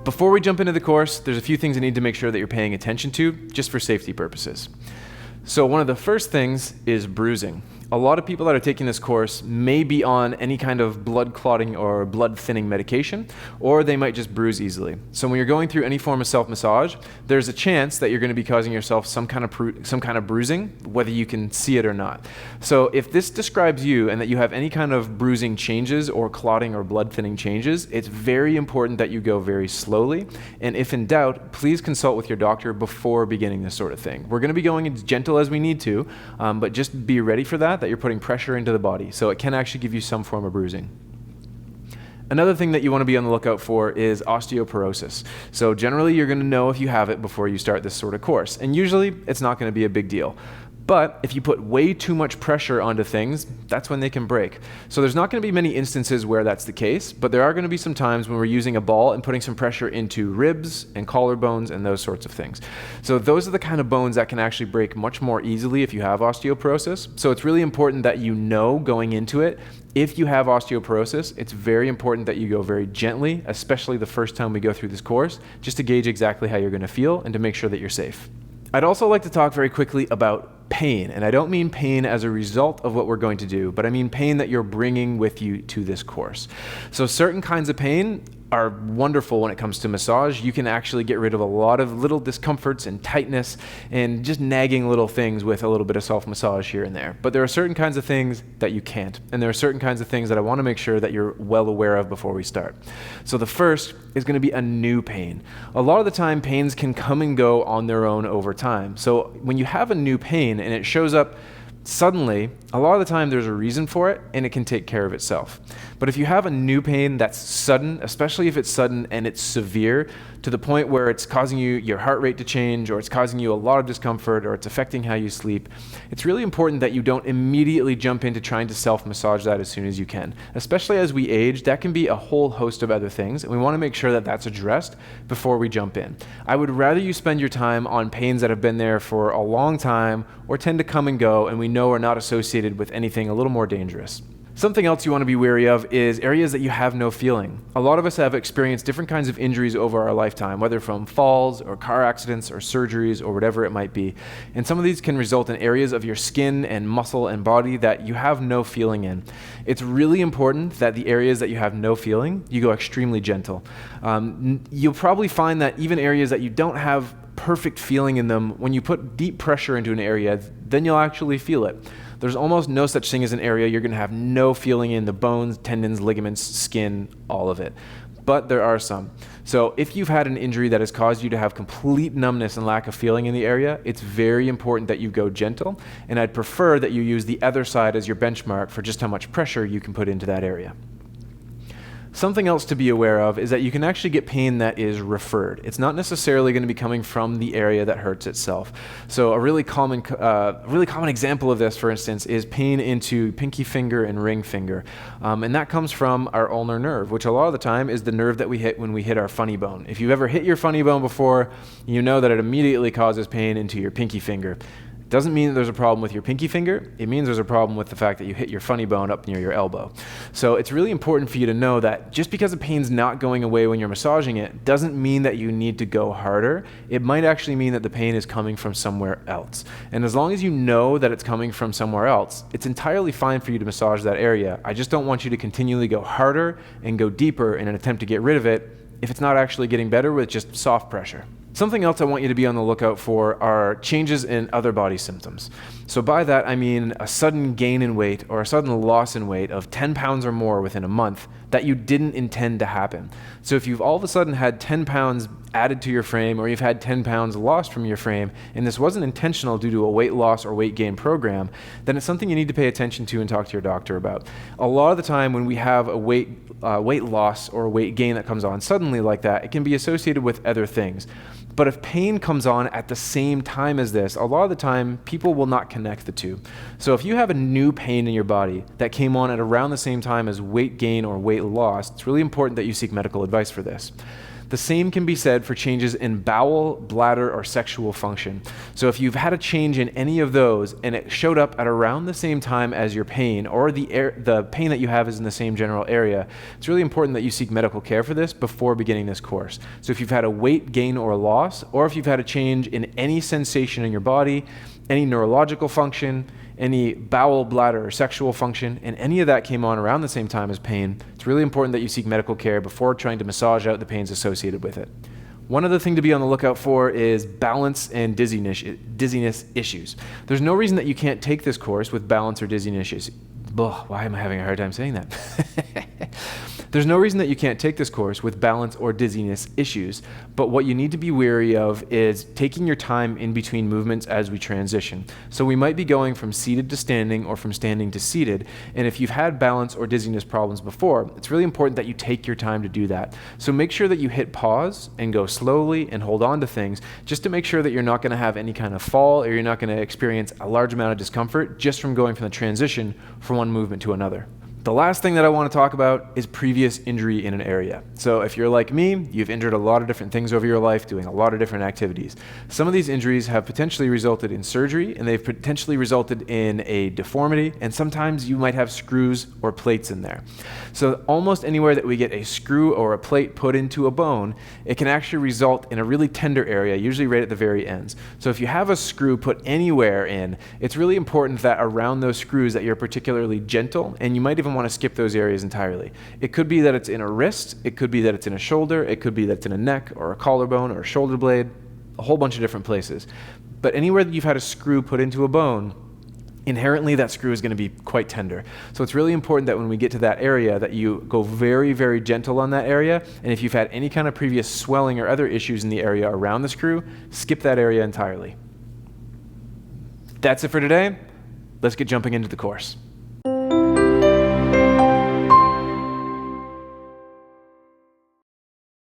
Before we jump into the course, there's a few things I need to make sure that you're paying attention to, just for safety purposes. So one of the first things is bruising. A lot of people that are taking this course may be on any kind of blood clotting or blood thinning medication, or they might just bruise easily. So when you're going through any form of self-massage, there's a chance that you're going to be causing yourself some kind of bruising, whether you can see it or not. So if this describes you and that you have any kind of bruising changes or clotting or blood thinning changes, it's very important that you go very slowly. And if in doubt, please consult with your doctor before beginning this sort of thing. We're going to be going as gentle as we need to, but just be ready for that you're putting pressure into the body. So it can actually give you some form of bruising. Another thing that you want to be on the lookout for is osteoporosis. So generally you're going to know if you have it before you start this sort of course. And usually it's not going to be a big deal. But if you put way too much pressure onto things, that's when they can break. So there's not going to be many instances where that's the case, but there are going to be some times when we're using a ball and putting some pressure into ribs and collarbones and those sorts of things. So those are the kind of bones that can actually break much more easily if you have osteoporosis. So it's really important that you know going into it, if you have osteoporosis, it's very important that you go very gently, especially the first time we go through this course, just to gauge exactly how you're going to feel and to make sure that you're safe. I'd also like to talk very quickly about pain, and I don't mean pain as a result of what we're going to do, but I mean pain that you're bringing with you to this course. So certain kinds of pain are wonderful when it comes to massage. You can actually get rid of a lot of little discomforts and tightness and just nagging little things with a little bit of self-massage here and there. But there are certain kinds of things that you can't, and there are certain kinds of things that I want to make sure that you're well aware of before we start. So the first is going to be a new pain. A lot of the time, pains can come and go on their own over time. So when you have a new pain and it shows up suddenly, a lot of the time there's a reason for it and it can take care of itself. But if you have a new pain that's sudden, especially if it's sudden and it's severe to the point where it's causing your heart rate to change, or it's causing you a lot of discomfort, or it's affecting how you sleep, it's really important that you don't immediately jump into trying to self-massage that as soon as you can. Especially as we age, that can be a whole host of other things, and we want to make sure that that's addressed before we jump in. I would rather you spend your time on pains that have been there for a long time or tend to come and go and we know are not associated with anything a little more dangerous. Something else you want to be wary of is areas that you have no feeling. A lot of us have experienced different kinds of injuries over our lifetime, whether from falls or car accidents or surgeries or whatever it might be. And some of these can result in areas of your skin and muscle and body that you have no feeling in. It's really important that the areas that you have no feeling, you go extremely gentle. You'll probably find that even areas that you don't have perfect feeling in them, when you put deep pressure into an area, then you'll actually feel it. There's almost no such thing as an area you're going to have no feeling in: the bones, tendons, ligaments, skin, all of it. But there are some. So if you've had an injury that has caused you to have complete numbness and lack of feeling in the area, it's very important that you go gentle, and I'd prefer that you use the other side as your benchmark for just how much pressure you can put into that area. Something else to be aware of is that you can actually get pain that is referred. It's not necessarily going to be coming from the area that hurts itself. So a really common example of this, for instance, is pain into pinky finger and ring finger. And that comes from our ulnar nerve, which a lot of the time is the nerve that we hit when we hit our funny bone. If you've ever hit your funny bone before, you know that it immediately causes pain into your pinky finger. Doesn't mean that there's a problem with your pinky finger. It means there's a problem with the fact that you hit your funny bone up near your elbow. So it's really important for you to know that just because the pain's not going away when you're massaging it doesn't mean that you need to go harder. It might actually mean that the pain is coming from somewhere else. And as long as you know that it's coming from somewhere else, it's entirely fine for you to massage that area. I just don't want you to continually go harder and go deeper in an attempt to get rid of it if it's not actually getting better with just soft pressure. Something else I want you to be on the lookout for are changes in other body symptoms. So by that, I mean a sudden gain in weight or a sudden loss in weight of 10 pounds or more within a month that you didn't intend to happen. So if you've all of a sudden had 10 pounds added to your frame, or you've had 10 pounds lost from your frame, and this wasn't intentional due to a weight loss or weight gain program, then it's something you need to pay attention to and talk to your doctor about. A lot of the time when we have a weight loss or a weight gain that comes on suddenly like that, it can be associated with other things. But if pain comes on at the same time as this, a lot of the time people will not connect the two. So if you have a new pain in your body that came on at around the same time as weight gain or weight loss, it's really important that you seek medical advice for this. The same can be said for changes in bowel, bladder, or sexual function. So if you've had a change in any of those and it showed up at around the same time as your pain, or the pain that you have is in the same general area, it's really important that you seek medical care for this before beginning this course. So if you've had a weight gain or loss, or if you've had a change in any sensation in your body, any neurological function, any bowel, bladder, or sexual function, and any of that came on around the same time as pain, it's really important that you seek medical care before trying to massage out the pains associated with it. One other thing to be on the lookout for is balance and dizziness issues. There's no reason that you can't take this course with balance or dizziness issues. Why am I having a hard time saying that? There's no reason that you can't take this course with balance or dizziness issues, but what you need to be wary of is taking your time in between movements as we transition. So we might be going from seated to standing or from standing to seated, and if you've had balance or dizziness problems before, it's really important that you take your time to do that. So make sure that you hit pause and go slowly and hold on to things just to make sure that you're not going to have any kind of fall or you're not going to experience a large amount of discomfort just from going from the transition from one movement to another. The last thing that I want to talk about is previous injury in an area. So if you're like me, you've injured a lot of different things over your life doing a lot of different activities. Some of these injuries have potentially resulted in surgery, and they've potentially resulted in a deformity, and sometimes you might have screws or plates in there. So almost anywhere that we get a screw or a plate put into a bone, it can actually result in a really tender area, usually right at the very ends. So if you have a screw put anywhere in, it's really important that around those screws that you're particularly gentle, and you might even want to skip those areas entirely. It could be that it's in a wrist, it could be that it's in a shoulder, it could be that it's in a neck or a collarbone or a shoulder blade, a whole bunch of different places. But anywhere that you've had a screw put into a bone, inherently that screw is going to be quite tender. So it's really important that when we get to that area that you go very, very gentle on that area, and if you've had any kind of previous swelling or other issues in the area around the screw, skip that area entirely. That's it for today. Let's get jumping into the course.